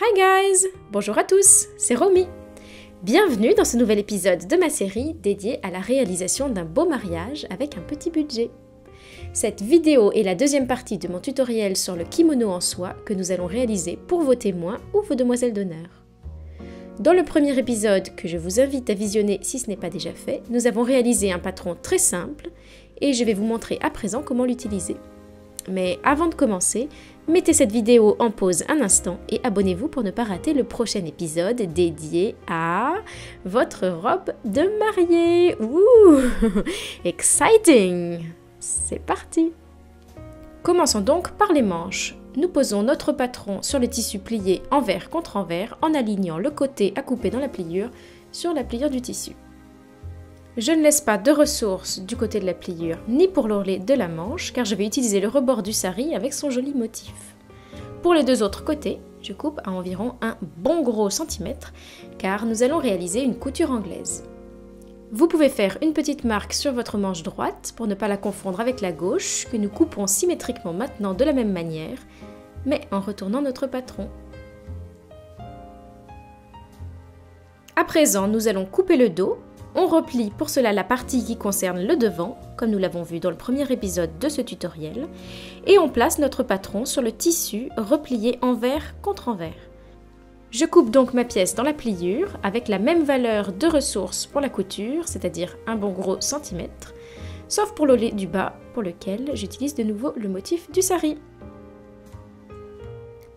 Hi guys! Bonjour à tous, c'est Romy. Bienvenue dans ce nouvel épisode de ma série dédiée à la réalisation d'un beau mariage avec un petit budget. Cette vidéo est la deuxième partie de mon tutoriel sur le kimono en soie que nous allons réaliser pour vos témoins ou vos demoiselles d'honneur. Dans le premier épisode, que je vous invite à visionner si ce n'est pas déjà fait, nous avons réalisé un patron très simple et je vais vous montrer à présent comment l'utiliser. Mais avant de commencer, mettez cette vidéo en pause un instant et abonnez-vous pour ne pas rater le prochain épisode dédié à votre robe de mariée. Ouh, exciting! C'est parti! Commençons donc par les manches. Nous posons notre patron sur le tissu plié envers contre envers en alignant le côté à couper dans la pliure sur la pliure du tissu. Je ne laisse pas de ressources du côté de la pliure ni pour l'ourlet de la manche car je vais utiliser le rebord du sari avec son joli motif. Pour les deux autres côtés, je coupe à environ un bon gros centimètre car nous allons réaliser une couture anglaise. Vous pouvez faire une petite marque sur votre manche droite pour ne pas la confondre avec la gauche que nous coupons symétriquement maintenant de la même manière mais en retournant notre patron. À présent, nous allons couper le dos. On replie pour cela la partie qui concerne le devant, comme nous l'avons vu dans le premier épisode de ce tutoriel, et on place notre patron sur le tissu replié envers contre envers. Je coupe donc ma pièce dans la pliure avec la même valeur de ressources pour la couture, c'est-à-dire un bon gros centimètre, sauf pour l'ourlet du bas pour lequel j'utilise de nouveau le motif du sari.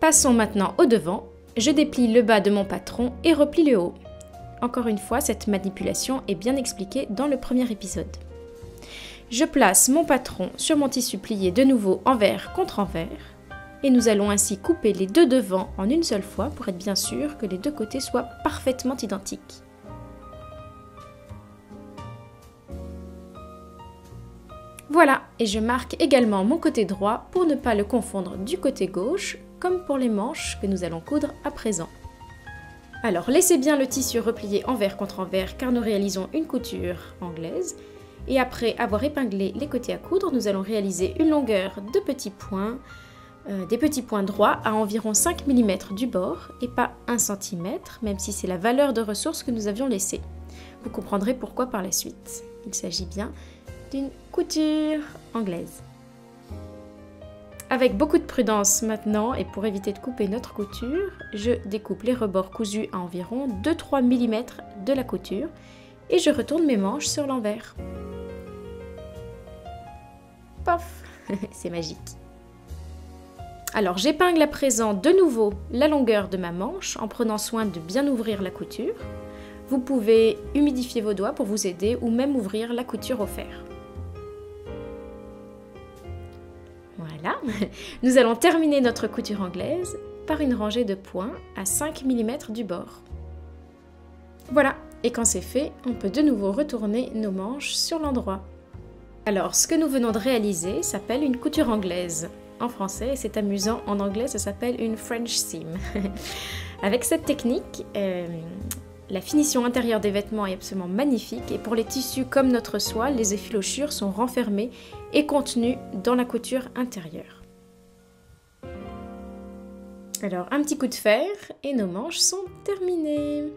Passons maintenant au devant, je déplie le bas de mon patron et replie le haut. Encore une fois, cette manipulation est bien expliquée dans le premier épisode. Je place mon patron sur mon tissu plié de nouveau envers contre envers et nous allons ainsi couper les deux devants en une seule fois pour être bien sûr que les deux côtés soient parfaitement identiques. Voilà, et je marque également mon côté droit pour ne pas le confondre du côté gauche comme pour les manches que nous allons coudre à présent. Alors laissez bien le tissu replié envers contre envers car nous réalisons une couture anglaise et après avoir épinglé les côtés à coudre, nous allons réaliser une longueur de petits points, des petits points droits à environ 5 mm du bord et pas 1 cm, même si c'est la valeur de ressources que nous avions laissée. Vous comprendrez pourquoi par la suite. Il s'agit bien d'une couture anglaise. Avec beaucoup de prudence maintenant, et pour éviter de couper notre couture, je découpe les rebords cousus à environ 2-3 mm de la couture et je retourne mes manches sur l'envers. Pof, c'est magique. Alors j'épingle à présent de nouveau la longueur de ma manche en prenant soin de bien ouvrir la couture. Vous pouvez humidifier vos doigts pour vous aider ou même ouvrir la couture au fer. Voilà, nous allons terminer notre couture anglaise par une rangée de points à 5 mm du bord. Voilà, et quand c'est fait, on peut de nouveau retourner nos manches sur l'endroit. Alors, ce que nous venons de réaliser s'appelle une couture anglaise. En français, et c'est amusant, en anglais, ça s'appelle une French seam. Avec cette technique, la finition intérieure des vêtements est absolument magnifique et pour les tissus comme notre soie, les effilochures sont renfermées et contenues dans la couture intérieure. Alors un petit coup de fer et nos manches sont terminées.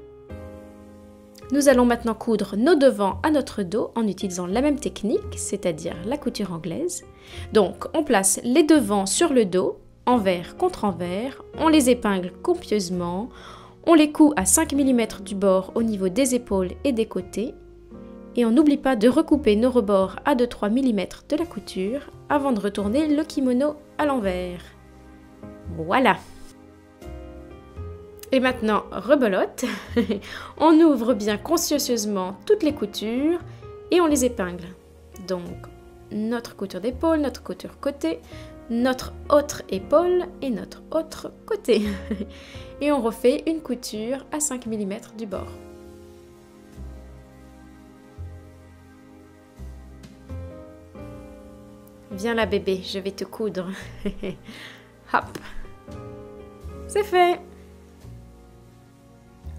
Nous allons maintenant coudre nos devants à notre dos en utilisant la même technique, c'est-à-dire la couture anglaise. Donc on place les devants sur le dos, envers contre envers, on les épingle copieusement. On les coud à 5 mm du bord au niveau des épaules et des côtés et on n'oublie pas de recouper nos rebords à 2-3 mm de la couture avant de retourner le kimono à l'envers. Voilà! Et maintenant, rebelote, on ouvre bien consciencieusement toutes les coutures et on les épingle. Donc notre couture d'épaule, notre couture côté, notre autre épaule et notre autre côté. Et on refait une couture à 5 mm du bord. Viens là bébé, je vais te coudre. Hop. C'est fait.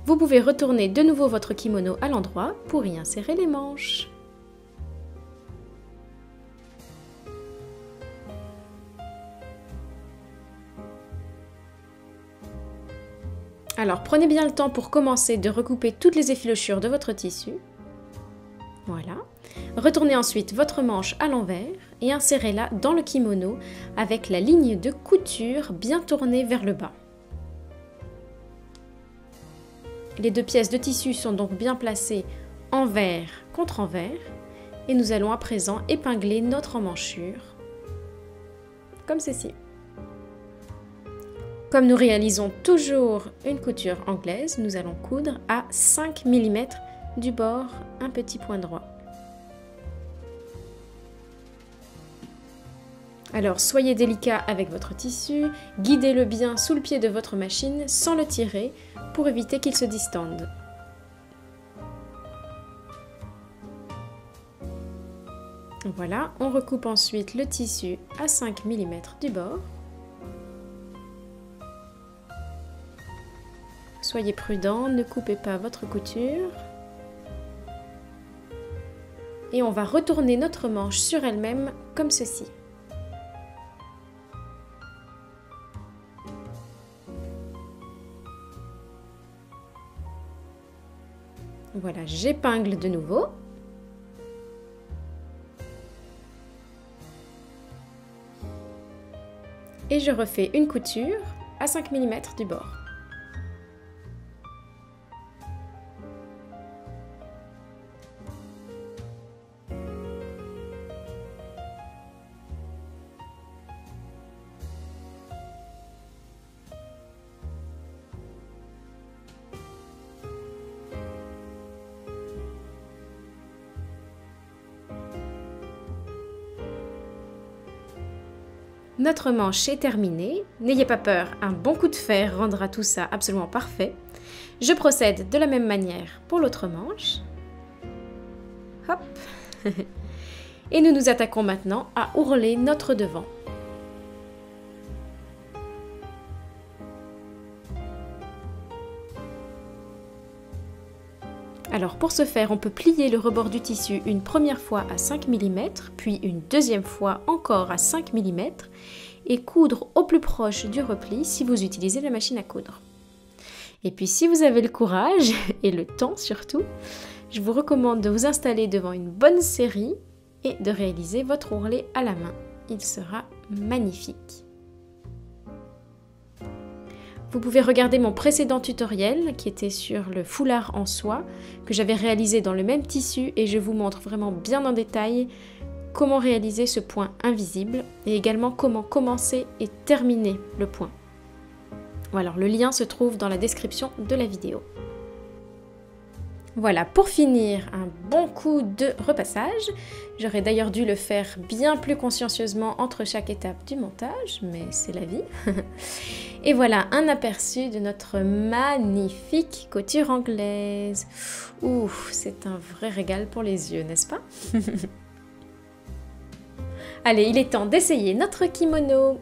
Vous pouvez retourner de nouveau votre kimono à l'endroit pour y insérer les manches. Alors prenez bien le temps pour commencer de recouper toutes les effilochures de votre tissu. Voilà. Retournez ensuite votre manche à l'envers et insérez-la dans le kimono avec la ligne de couture bien tournée vers le bas. Les 2 pièces de tissu sont donc bien placées envers contre envers et nous allons à présent épingler notre emmanchure comme ceci. Comme nous réalisons toujours une couture anglaise, nous allons coudre à 5 mm du bord, un petit point droit. Alors soyez délicat avec votre tissu, guidez-le bien sous le pied de votre machine sans le tirer pour éviter qu'il se distende. Voilà, on recoupe ensuite le tissu à 5 mm du bord. Soyez prudent, ne coupez pas votre couture. Et on va retourner notre manche sur elle-même comme ceci. Voilà, j'épingle de nouveau. Et je refais une couture à 5 mm du bord. Notre manche est terminée. N'ayez pas peur, un bon coup de fer rendra tout ça absolument parfait. Je procède de la même manière pour l'autre manche. Hop. Et nous nous attaquons maintenant à ourler notre devant. Alors pour ce faire, on peut plier le rebord du tissu une première fois à 5 mm, puis une deuxième fois encore à 5 mm et coudre au plus proche du repli si vous utilisez la machine à coudre. Et puis si vous avez le courage, et le temps surtout, je vous recommande de vous installer devant une bonne série et de réaliser votre ourlet à la main. Il sera magnifique. Vous pouvez regarder mon précédent tutoriel qui était sur le foulard en soie que j'avais réalisé dans le même tissu et je vous montre vraiment bien en détail comment réaliser ce point invisible et également comment commencer et terminer le point. Voilà, le lien se trouve dans la description de la vidéo. Voilà, pour finir, un bon coup de repassage. J'aurais d'ailleurs dû le faire bien plus consciencieusement entre chaque étape du montage, mais c'est la vie. Et voilà un aperçu de notre magnifique couture anglaise. Ouf, c'est un vrai régal pour les yeux, n'est-ce pas? Allez, il est temps d'essayer notre kimono.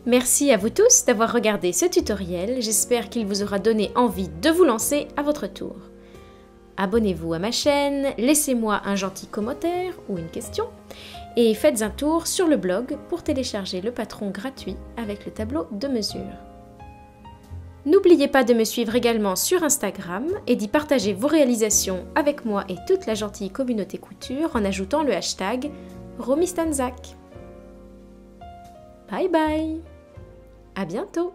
Merci à vous tous d'avoir regardé ce tutoriel, j'espère qu'il vous aura donné envie de vous lancer à votre tour. Abonnez-vous à ma chaîne, laissez-moi un gentil commentaire ou une question et faites un tour sur le blog pour télécharger le patron gratuit avec le tableau de mesure. N'oubliez pas de me suivre également sur Instagram et d'y partager vos réalisations avec moi et toute la gentille communauté couture en ajoutant le hashtag Romy Stanczak. Bye bye! À bientôt!